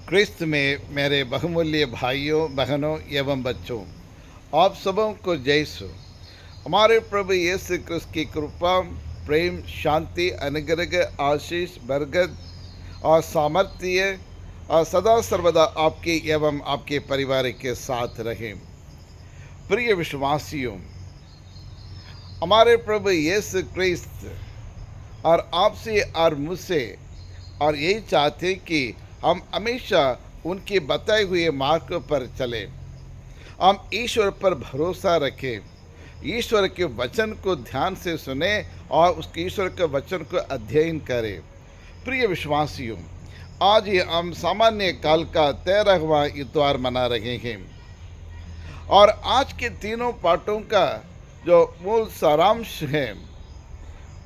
क्रिस्त में मेरे बहुमूल्य भाइयों बहनों एवं बच्चों, आप सबों को जय सो। हमारे प्रभु यीशु क्रिस्त की कृपा, प्रेम, शांति, अनुग्रह, आशीष, बरकत और सामर्थ्य और सदा सर्वदा आपके एवं आपके परिवार के साथ रहे। प्रिय विश्वासियों, हमारे प्रभु यीशु क्रिस्त और आपसे और मुझसे और यही चाहते कि हम हमेशा उनके बताए हुए मार्ग पर चलें। हम ईश्वर पर भरोसा रखें, ईश्वर के वचन को ध्यान से सुने और उसके ईश्वर के वचन को अध्ययन करें। प्रिय विश्वासियों, आज ही हम सामान्य काल का 13वां इतवार मना रहे हैं और आज के तीनों पाठों का जो मूल सारांश है,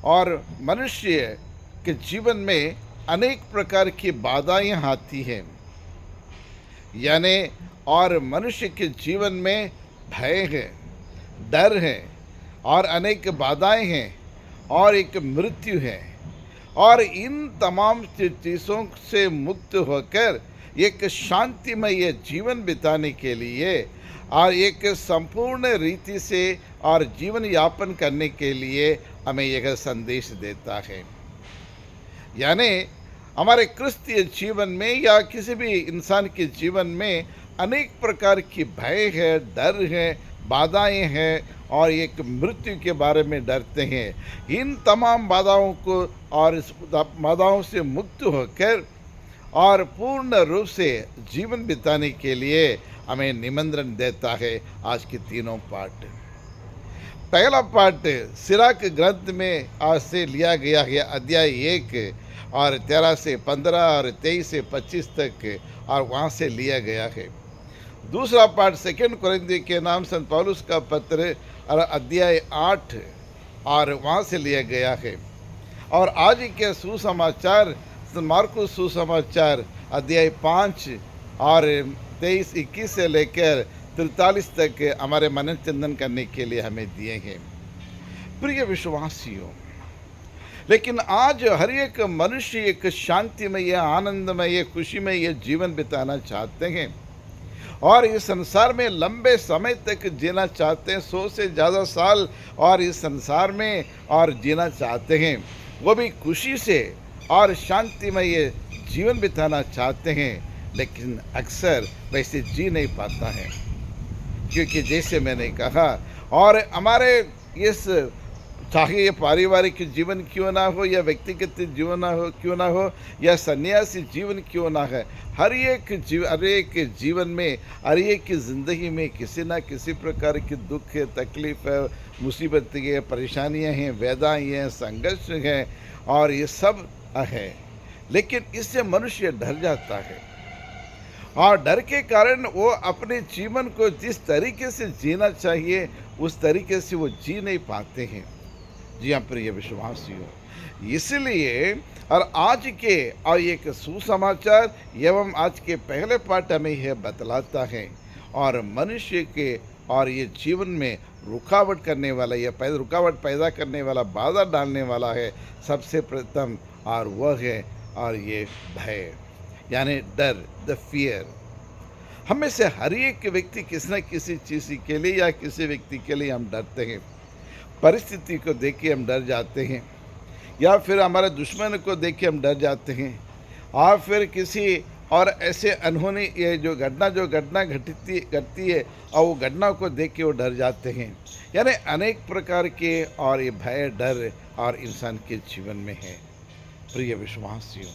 और मनुष्य के जीवन में अनेक प्रकार की बाधाएं आती हैं, यानी और मनुष्य के जीवन में भय है, डर है और अनेक बाधाएं हैं और एक मृत्यु है। और इन तमाम चीज़ों से मुक्त होकर एक शांतिमय जीवन बिताने के लिए और एक संपूर्ण रीति से और जीवन यापन करने के लिए हमें यह संदेश देता है। यानी हमारे क्रिस्तीय जीवन में या किसी भी इंसान के जीवन में अनेक प्रकार की भय है, डर है, बाधाएं हैं और एक मृत्यु के बारे में डरते हैं। इन तमाम बाधाओं को और इस बाधाओं से मुक्त होकर और पूर्ण रूप से जीवन बिताने के लिए हमें निमंत्रण देता है आज के तीनों पाठ। पहला पाठ सिराक ग्रंथ में आज से लिया गया है, अध्याय 1 और 13 से 15 और 23 से 25 तक, और वहाँ से लिया गया है। दूसरा पाठ 2 कुरिन्थियों के नाम संत पौलुस का पत्र और अध्याय 8 और वहाँ से लिया गया है। और आज के सुसमाचार मार्कुस सुसमाचार अध्याय 5 और 23-21 से लेकर 43 तक हमारे मनन चिंतन करने के लिए हमें दिए हैं। प्रिय विश्वासियों, लेकिन आज हर एक मनुष्य एक शांतिमय, आनंदमय, खुशीमय जीवन बिताना चाहते हैं और इस संसार में लंबे समय तक जीना चाहते हैं, 100 से ज़्यादा साल और इस संसार में और जीना चाहते हैं, वो भी खुशी से और शांतिमय जीवन बिताना चाहते हैं। लेकिन अक्सर वैसे जी नहीं पाता है, क्योंकि जैसे मैंने कहा, और हमारे इस चाहे ये पारिवारिक जीवन क्यों ना हो या व्यक्तिगत जीवन क्यों ना हो या सन्यासी जीवन क्यों ना है, हर एक जीवन में, हर एक की ज़िंदगी में किसी ना किसी प्रकार की दुख है, तकलीफ है, मुसीबतें हैं, परेशानियां हैं, वेदनाएं हैं, संघर्ष हैं और ये सब है। लेकिन इससे मनुष्य डर जाता है और डर के कारण वो अपने जीवन को जिस तरीके से जीना चाहिए उस तरीके से वो जी नहीं पाते हैं। जी हाँ प्रिय विश्वासियों, इसलिए और आज के और एक सुसमाचार एवं आज के पहले पाठ हमें यह बतलाता है और मनुष्य के और ये जीवन में रुकावट करने वाला या रुकावट पैदा करने वाला, बाधा डालने वाला है सबसे प्रथम, और वह है और ये भय, यानी डर, द फियर। हमें से हर एक व्यक्ति किसी न किसी चीज़ के लिए या किसी व्यक्ति के लिए हम डरते हैं। परिस्थिति को देख के हम डर जाते हैं, या फिर हमारे दुश्मन को देख के हम डर जाते हैं, और फिर किसी और ऐसे अनहोनी ये जो घटना घटती है और वो घटना को देख के वो डर जाते हैं। यानी अनेक प्रकार के और ये भय, डर और इंसान के जीवन में है प्रिय विश्वासियों।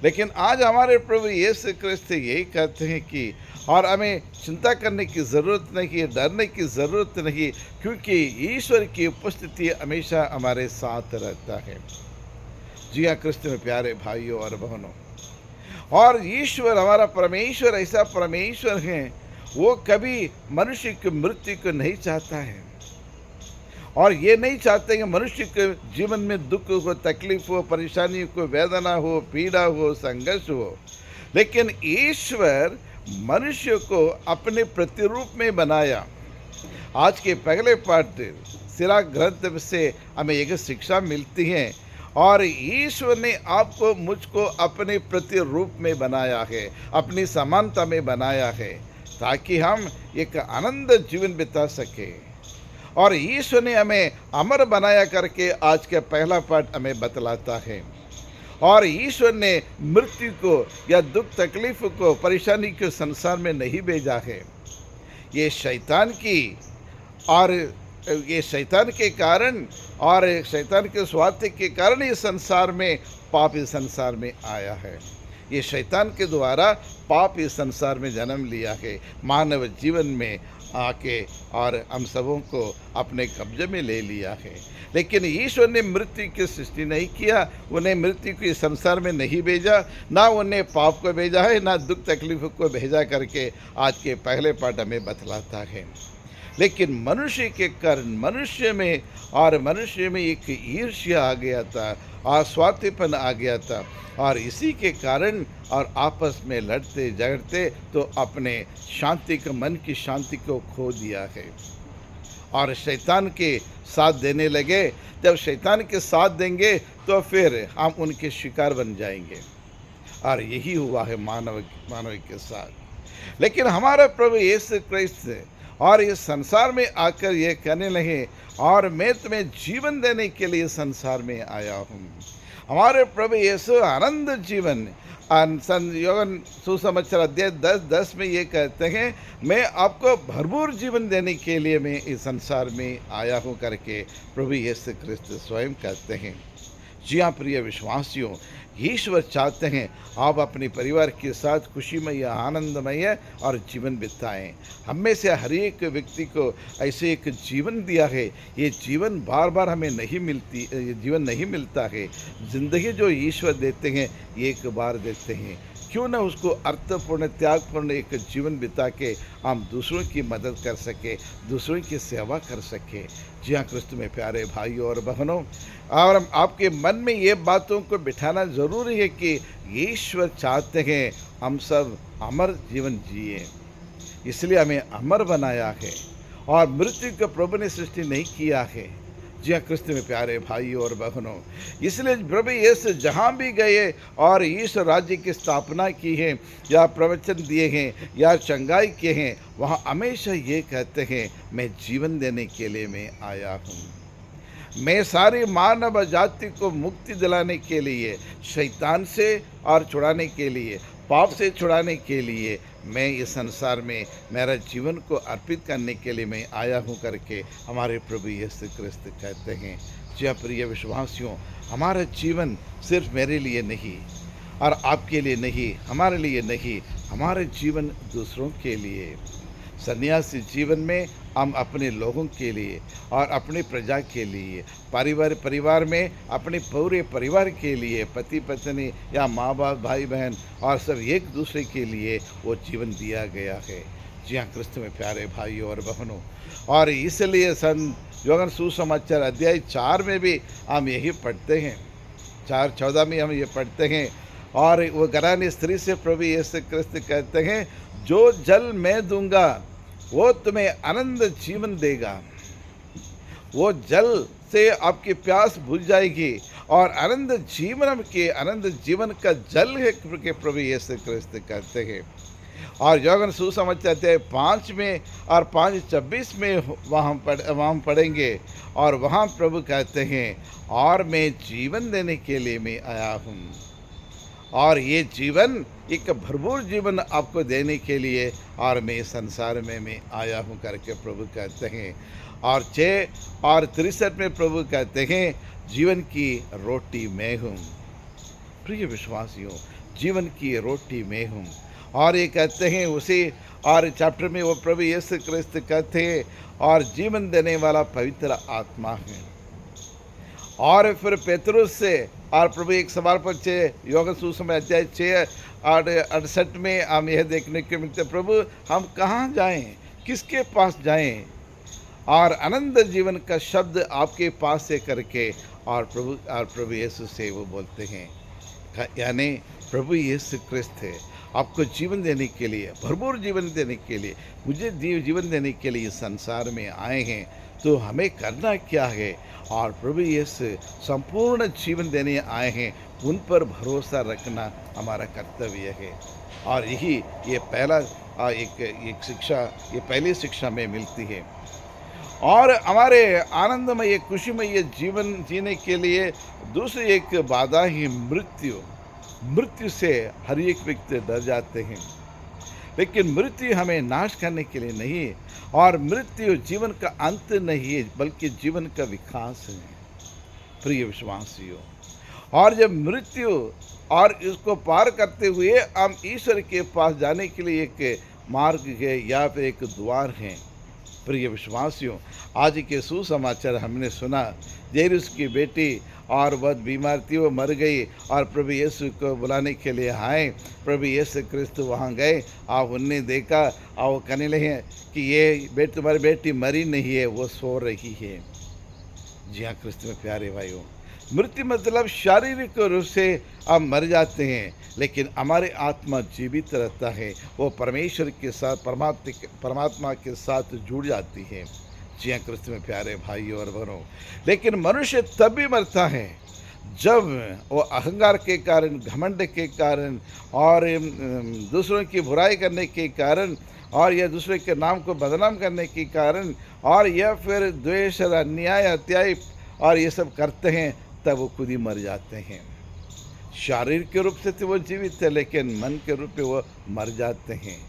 लेकिन आज हमारे प्रभु यीशु क्रिस्त यही कहते हैं कि और हमें चिंता करने की ज़रूरत नहीं है, डरने की ज़रूरत नहीं, क्योंकि ईश्वर की उपस्थिति हमेशा हमारे साथ रहता है। जी हाँ क्रिस्त में प्यारे भाइयों और बहनों, और ईश्वर हमारा परमेश्वर ऐसा परमेश्वर है, वो कभी मनुष्य की मृत्यु को नहीं चाहता है और ये नहीं चाहते कि मनुष्य के जीवन में दुख हो, तकलीफ हो, परेशानी हो, वेदना हो, पीड़ा हो, संघर्ष हो। लेकिन ईश्वर मनुष्य को अपने प्रतिरूप में बनाया। आज के पहले पाठ सिराक ग्रंथ से हमें एक शिक्षा मिलती है और ईश्वर ने आपको मुझको अपने प्रतिरूप में बनाया है, अपनी समानता में बनाया है, ताकि हम एक आनंद जीवन बिता सके। और ईश्वर ने हमें अमर बनाया करके आज का पहला पाठ हमें बतलाता है। और ईश्वर ने मृत्यु को या दुख तकलीफ को, परेशानी के संसार में नहीं भेजा है। ये शैतान की, और ये शैतान के कारण और शैतान के स्वार्थ के कारण ये संसार में, पाप इस संसार में आया है। ये शैतान के द्वारा पाप इस संसार में जन्म लिया है, मानव जीवन में आके, और हम सबों को अपने कब्जे में ले लिया है। लेकिन ईश्वर ने मृत्यु की सृष्टि नहीं किया, उन्हें मृत्यु को इस संसार में नहीं भेजा, ना उन्हें पाप को भेजा है, ना दुख तकलीफ को भेजा करके आज के पहले पाठ हमें बतलाता है। लेकिन मनुष्य के कारण मनुष्य में एक ईर्ष्या आ गया था, स्वार्थीपन आ गया था, और इसी के कारण और आपस में लड़ते झगड़ते तो अपने शांति को, मन की शांति को खो दिया है और शैतान के साथ देने लगे। जब शैतान के साथ देंगे तो फिर हम उनके शिकार बन जाएंगे, और यही हुआ है मानव के साथ। लेकिन हमारा प्रभु यीशु क्रिस्त और इस संसार में आकर ये कहने लगे, और मैं तुम्हें जीवन देने के लिए संसार में आया हूँ। हमारे प्रभु यीशु आनंद जीवन, योहन सुसमाचार अध्याय 10:10 में ये कहते हैं, मैं आपको भरपूर जीवन देने के लिए मैं इस संसार में आया हूँ करके प्रभु यीशु क्रिस्त स्वयं कहते हैं। जी हाँ प्रिय विश्वासियों, ईश्वर चाहते हैं आप अपने परिवार के साथ खुशीमय, आनंदमय और जीवन बिताएं। हम में से हर एक व्यक्ति को ऐसे एक जीवन दिया है। ये जीवन बार बार हमें नहीं मिलती, ये जीवन नहीं मिलता है। ज़िंदगी जो ईश्वर देते हैं एक बार देते हैं, क्यों न उसको अर्थपूर्ण, त्यागपूर्ण एक जीवन बिता के हम दूसरों की मदद कर सके, दूसरों की सेवा कर सके। जी हाँ क्रिस्त में प्यारे भाइयों और बहनों, और आपके मन में ये बातों को बिठाना ज़रूरी है कि ईश्वर चाहते हैं हम सब अमर जीवन जिए, इसलिए हमें अमर बनाया है, और मृत्यु को प्रभु ने सृष्टि नहीं किया है। जी हाँ क्रिस्त में प्यारे भाइयों और बहनों, इसलिए प्रभु यीशु जहाँ भी गए और ईश्वर राज्य की स्थापना की है, या प्रवचन दिए हैं, या चंगाई किए हैं, वहाँ हमेशा ये कहते हैं, मैं जीवन देने के लिए मैं आया हूँ। मैं सारी मानव जाति को मुक्ति दिलाने के लिए, शैतान से और छुड़ाने के लिए, पाप से छुड़ाने के लिए मैं इस संसार में मेरा जीवन को अर्पित करने के लिए मैं आया हूँ करके हमारे प्रभु यीशु क्रिस्त कहते हैं। जी प्रिय विश्वासियों, हमारा जीवन सिर्फ मेरे लिए नहीं और आपके लिए नहीं, हमारे लिए नहीं, हमारा जीवन दूसरों के लिए। सन्यासी जीवन में हम अपने लोगों के लिए और अपनी प्रजा के लिए, परिवार में अपने पूरे परिवार के लिए, पति पत्नी या माँ बाप, भाई बहन और सब एक दूसरे के लिए वो जीवन दिया गया है। जी हाँ क्रिस्त में प्यारे भाइयों और बहनों, और इसलिए योहन सुसमाचार अध्याय 4 में भी हम यही पढ़ते हैं, 4:14 में हम ये पढ़ते हैं, और वो घरानी स्त्री से प्रभु यीशु क्रिस्त कहते हैं, जो जल मैं दूंगा वो तुम्हें आनंद जीवन देगा। वो जल से आपकी प्यास बुझ जाएगी, और आनंद जीवन का जल है कि प्रभु यीशु क्रिस्त कहते हैं। और योहन सुसमाचार अध्याय 5 में और 5:26 में वहाँ पढ़ेंगे, और वहाँ प्रभु कहते हैं, और मैं जीवन देने के लिए मैं आया हूँ, और ये जीवन एक भरपूर जीवन आपको देने के लिए, और मैं संसार में मैं आया हूँ करके प्रभु कहते हैं। और 6:63 में प्रभु कहते हैं, जीवन की रोटी मैं हूँ। प्रिय विश्वासियों, जीवन की रोटी मैं हूँ। और ये कहते हैं उसी और चैप्टर में वो प्रभु यीशु क्रिस्त कहते हैं, और जीवन देने वाला पवित्र आत्मा है। और फिर पेतरुस से और प्रभु एक सवाल पूछे, योहन सुसमाचार अध्याय 6:68 में हम यह देखने को मिलते, प्रभु हम कहाँ जाएं, किसके पास जाएं, और आनंद जीवन का शब्द आपके पास से करके, और प्रभु यीशु से वो बोलते हैं, यानी प्रभु यीशु क्रिस्त है आपको जीवन देने के लिए, भरपूर जीवन देने के लिए, मुझे जीवन देने के लिए इस संसार में आए हैं। तो हमें करना क्या है? और प्रभु यीशु संपूर्ण जीवन देने आए हैं, उन पर भरोसा रखना हमारा कर्तव्य है। और यही ये पहला एक शिक्षा, ये पहली शिक्षा में मिलती है। और हमारे आनंदमय खुशीमय जीवन जीने के लिए दूसरी एक बाधा ही मृत्यु। मृत्यु से हर एक व्यक्ति डर जाते हैं, लेकिन मृत्यु हमें नाश करने के लिए नहीं है, और मृत्यु जीवन का अंत नहीं है बल्कि जीवन का विकास है प्रिय विश्वासियों। और जब मृत्यु और इसको पार करते हुए हम ईश्वर के पास जाने के लिए एक मार्ग है या फिर एक द्वार है प्रिय विश्वासियों। आज के सुसमाचार हमने सुना, जेरुस की बेटी और वह बीमार थी, वो मर गई और प्रभु यीशु को बुलाने के लिए आए। प्रभु यीशु क्रिस्त वहाँ गए और उनने देखा और वो कहने लगे कि ये तुम्हारी बेटी मरी नहीं है, वो सो रही है। जी हाँ क्रिस्त में प्यारे भाइयों, मृत्यु मतलब शारीरिक रूप से हम मर जाते हैं, लेकिन हमारे आत्मा जीवित रहता है, वो परमेश्वर के साथ परमात्मा के साथ जुड़ जाती है। जी हाँ क्रिस्त में प्यारे भाइयों और बहनों, लेकिन मनुष्य तब भी मरता है जब वो अहंकार के कारण, घमंड के कारण और दूसरों की बुराई करने के कारण और या दूसरे के नाम को बदनाम करने के कारण और या फिर द्वेष और अन्याय हत्याई और ये सब करते हैं, तब वो खुद ही मर जाते हैं। शारीरिक के रूप से तो वो जीवित है, लेकिन मन के रूप में वो मर जाते हैं।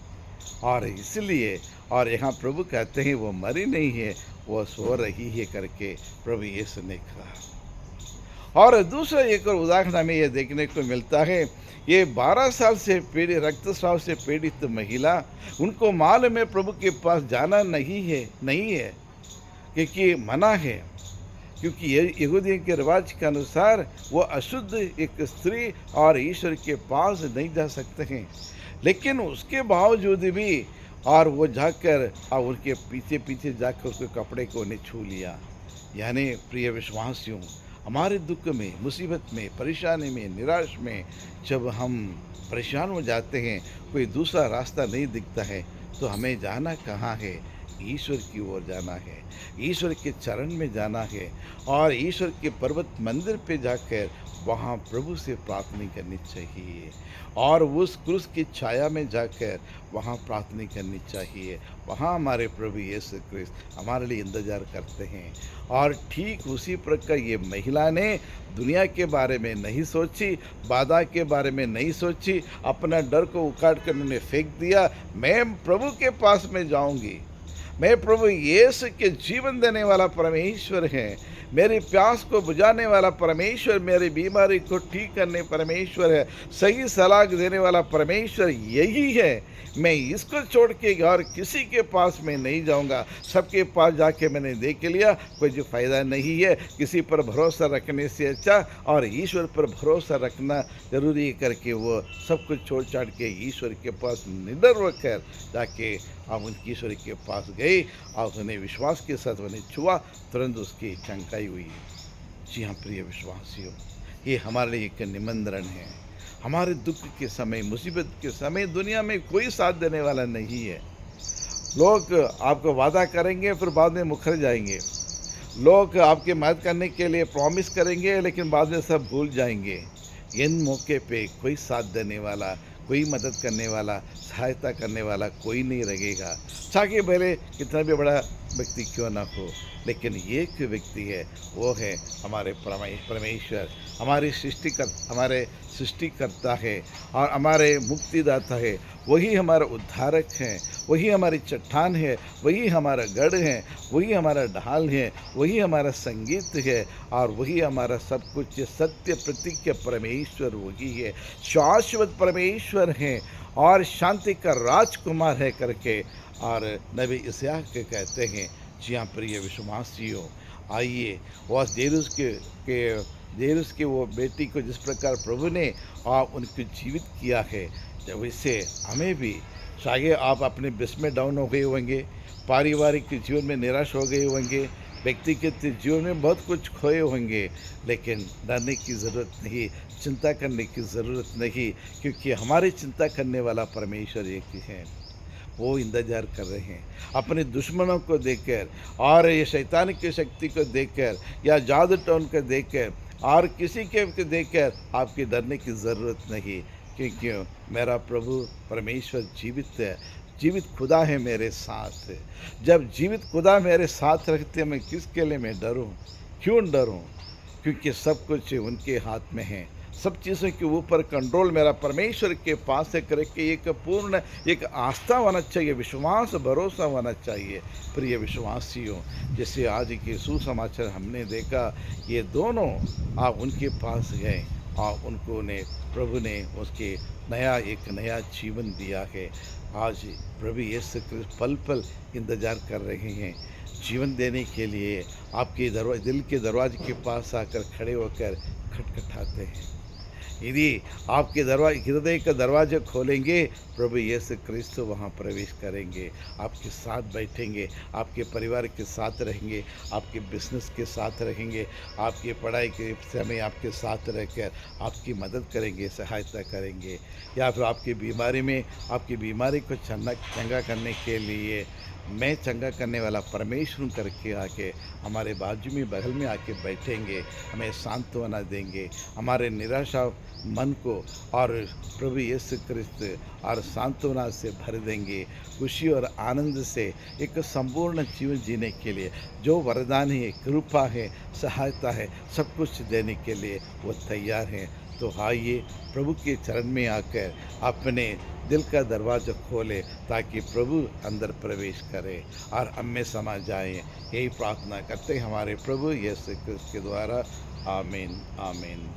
और इसलिए और यहाँ प्रभु कहते हैं वो मरी नहीं है, वो सो रही है करके प्रभु यीशु ने कहा। और दूसरा एक और उदाहरण हमें यह देखने को मिलता है, ये 12 साल से पीड़ित, रक्तस्राव से पीड़ित महिला, उनको मालूम है प्रभु के पास जाना नहीं है क्योंकि मना है, क्योंकि यहूदियों के रिवाज के अनुसार वो अशुद्ध एक स्त्री और ईश्वर के पास नहीं जा सकते हैं। लेकिन उसके बावजूद भी और वो जाकर और उनके पीछे पीछे जाकर उसके कपड़े को उन्हें छू लिया। यानी प्रिय विश्वासियों, हमारे दुख में, मुसीबत में, परेशानी में, निराश में जब हम परेशान हो जाते हैं, कोई दूसरा रास्ता नहीं दिखता है, तो हमें जाना कहाँ है? ईश्वर की ओर जाना है, ईश्वर के चरण में जाना है और ईश्वर के पर्वत मंदिर पे जाकर वहाँ प्रभु से प्रार्थना करनी चाहिए और उस क्रूस की छाया में जाकर वहाँ प्रार्थना करनी चाहिए। वहाँ हमारे प्रभु यीशु क्रिस्त हमारे लिए इंतजार करते हैं। और ठीक उसी प्रकार ये महिला ने दुनिया के बारे में नहीं सोची, बाधा के बारे में नहीं सोची, अपना डर को उखाड़ कर उन्होंने फेंक दिया। मैं प्रभु के पास में जाऊंगी, मैं प्रभु यीशु के जीवन देने वाला परमेश्वर है, मेरी प्यास को बुझाने वाला परमेश्वर, मेरी बीमारी को ठीक करने परमेश्वर है, सही सलाह देने वाला परमेश्वर यही है। मैं इसको छोड़ के और किसी के पास में नहीं जाऊंगा। सबके पास जाके मैंने देख लिया, कोई जो फ़ायदा नहीं है। किसी पर भरोसा रखने से अच्छा और ईश्वर पर भरोसा रखना जरूरी करके वो सब कुछ छोड़ छाड़ के ईश्वर के पास निडर होकर जाके हम उनकी ईश्वर के पास गए और उन्हें विश्वास के साथ उन्हें छुआ, तुरंत उसकी चंगाई हुई। जी हाँ प्रिय विश्वासियों, ये हमारे लिए एक निमंत्रण है। हमारे दुख के समय, मुसीबत के समय दुनिया में कोई साथ देने वाला नहीं है। लोग आपको वादा करेंगे फिर बाद में मुकर जाएंगे। लोग आपकी मदद करने के लिए प्रॉमिस करेंगे लेकिन बाद में सब भूल जाएंगे। इन मौके पे कोई साथ देने वाला, कोई मदद करने वाला, सहायता करने वाला कोई नहीं रहेगा, चाहे भले कितना भी बड़ा व्यक्ति क्यों ना हो। लेकिन एक व्यक्ति है, वो है हमारे परमेश्वर, हमारे सृष्टिकर्ता है और हमारे मुक्तिदाता है। वही हमारा उद्धारक है, वही हमारी चट्टान है, वही हमारा गढ़ है, वही हमारा ढाल है, वही हमारा संगीत है और वही हमारा सब कुछ। सत्य प्रतीक परमेश्वर वही है, शाश्वत परमेश्वर है और शांति का राजकुमार है करके और नबी इस्याक के कहते हैं। जी हाँ प्रिय विश्वासियों, आइए वो जेरुस के वो बेटी को जिस प्रकार प्रभु ने उनको जीवित किया है, जब इससे हमें भी, चाहे आप अपने बस में डाउन हो गए होंगे, पारिवारिक जीवन में निराश हो गए होंगे, व्यक्तिगत जीवन में बहुत कुछ खोए होंगे, लेकिन डरने की ज़रूरत नहीं, चिंता करने की ज़रूरत नहीं, क्योंकि हमारी चिंता करने वाला परमेश्वर एक ही है। वो इंतज़ार कर रहे हैं। अपने दुश्मनों को देखकर और ये शैतान की शक्ति को देखकर या जादू टोन को देखकर और किसी के देखकर आपकी डरने की ज़रूरत नहीं, क्योंकि मेरा प्रभु परमेश्वर जीवित है। जीवित खुदा है मेरे साथ। जब जीवित खुदा मेरे साथ रखते हैं, मैं किसके लिए मैं डरूं? क्यों डरूं? क्योंकि सब कुछ उनके हाथ में है। सब चीज़ों के ऊपर कंट्रोल मेरा परमेश्वर के पास है करके एक पूर्ण एक आस्था होना चाहिए, विश्वास भरोसा होना चाहिए। प्रिय विश्वासियों, जैसे आज के सुसमाचार हमने देखा, ये दोनों आप उनके पास गए और उनको ने प्रभु ने उसके एक नया जीवन दिया है। आज प्रभु यीशु क्रिस्त पल पल इंतज़ार कर रहे हैं जीवन देने के लिए। आपके दिल के दरवाजे के पास आकर खड़े होकर खटखटाते हैं। यदि आपके हृदय का दरवाज़ा खोलेंगे, प्रभु यीशु क्रिस्त वहाँ प्रवेश करेंगे, आपके साथ बैठेंगे, आपके परिवार के साथ रहेंगे, आपके बिजनेस के साथ रहेंगे, आपकी पढ़ाई के समय आपके साथ रहकर आपकी मदद करेंगे, सहायता करेंगे। या फिर आपकी बीमारी में आपकी बीमारी को चंगा करने के लिए मैं चंगा करने वाला परमेश्वर करके आके हमारे बाजू में बगल में आके बैठेंगे, हमें सांत्वना देंगे, हमारे निराशा मन को और प्रभु यीशु क्रिस्त और सांत्वना से भर देंगे, खुशी और आनंद से एक संपूर्ण जीवन जीने के लिए जो वरदान है, कृपा है, सहायता है, सब कुछ देने के लिए वो तैयार हैं। तो आइए प्रभु के चरण में आकर अपने दिल का दरवाज़ा खोले, ताकि प्रभु अंदर प्रवेश करे और हम में समा जाए। यही प्रार्थना करते हैं हमारे प्रभु यीशु क्रिस्त के द्वारा। आमीन, आमीन।